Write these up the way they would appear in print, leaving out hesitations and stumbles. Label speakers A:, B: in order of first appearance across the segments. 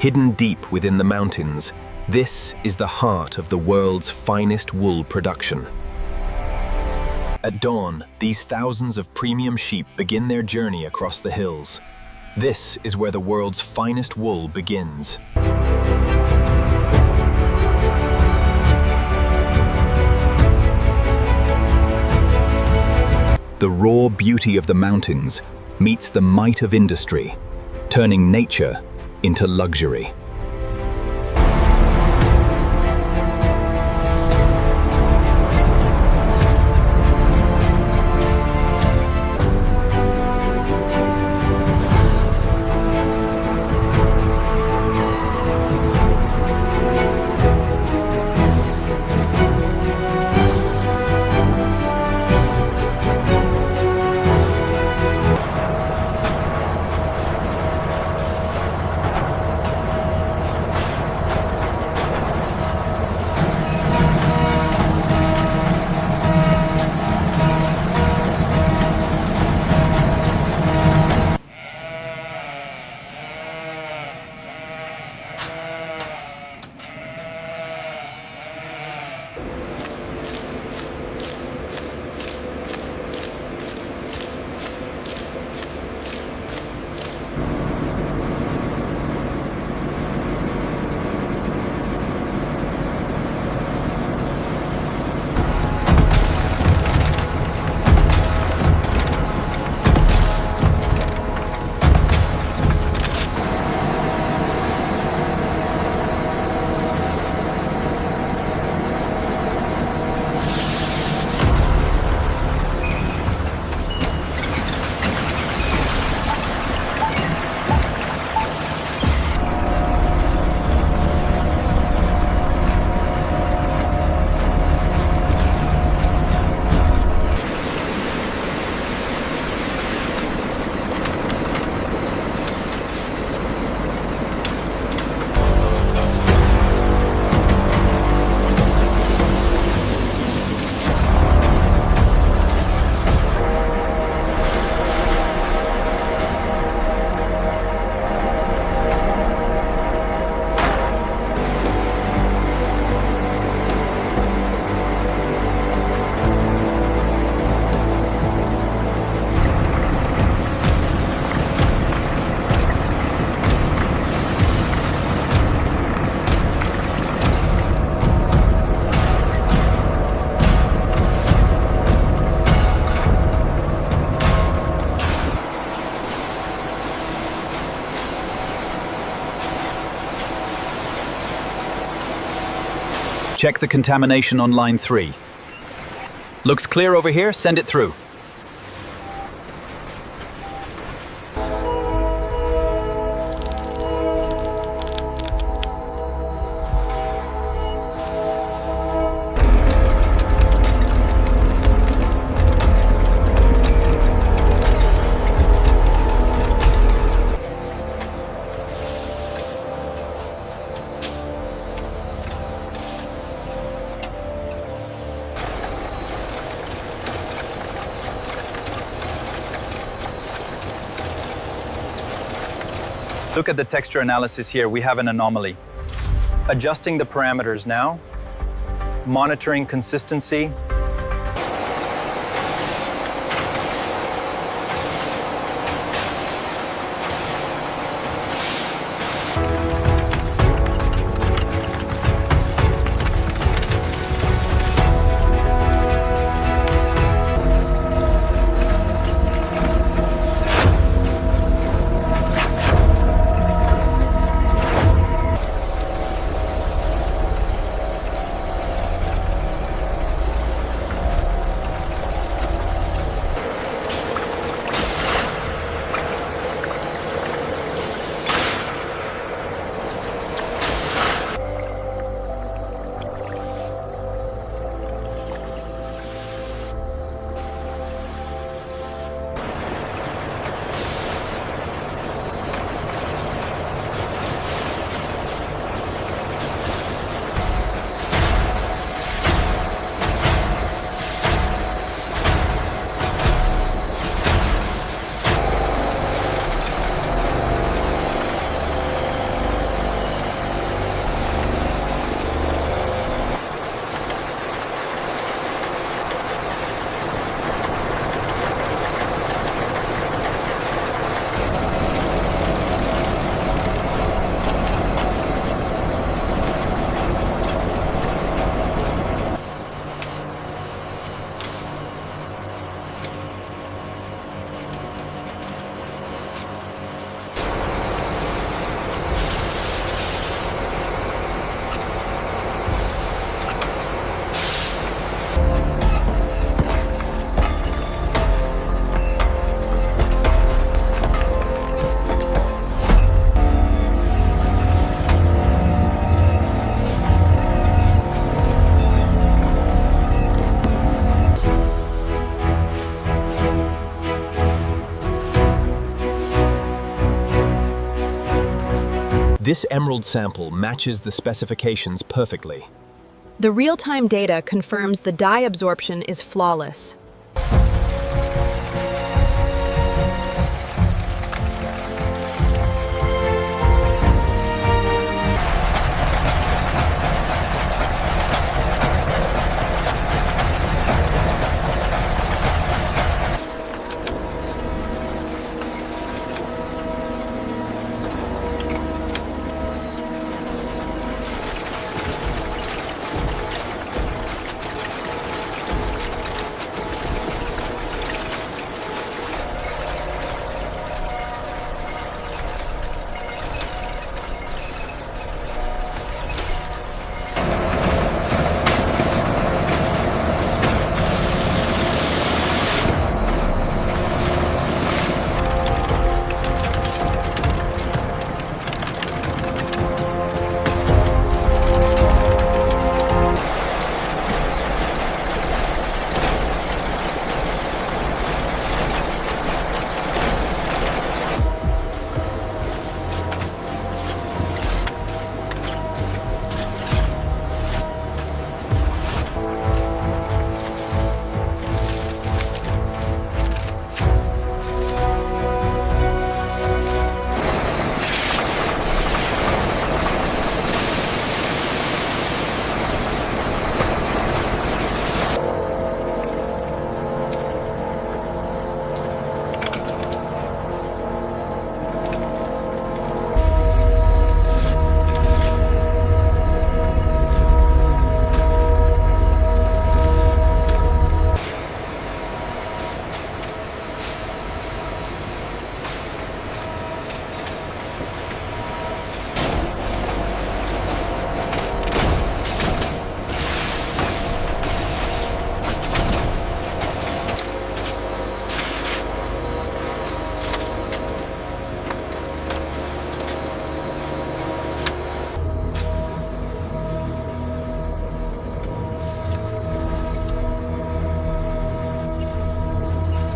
A: Hidden deep within the mountains, this is the heart of the world's finest wool production. At dawn, these thousands of premium sheep begin their journey across the hills. This is where the world's finest wool begins. The raw beauty of the mountains meets the might of industry, turning nature into luxury.
B: Check the contamination on line 3. Looks clear over here, send it through. Look at the texture analysis here, we have an anomaly. Adjusting the parameters now, monitoring consistency.
A: This emerald sample matches the specifications perfectly.
C: The real-time data confirms the dye absorption is flawless.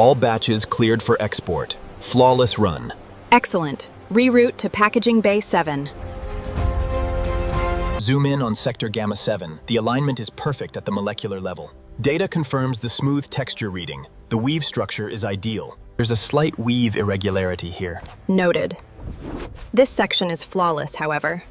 A: All batches cleared for export. Flawless run.
C: Excellent. Reroute to Packaging Bay 7.
A: Zoom in on sector gamma 7. The alignment is perfect at the molecular level. Data confirms the smooth texture reading. The weave structure is ideal. There's a slight weave irregularity here.
C: Noted. This section is flawless, however.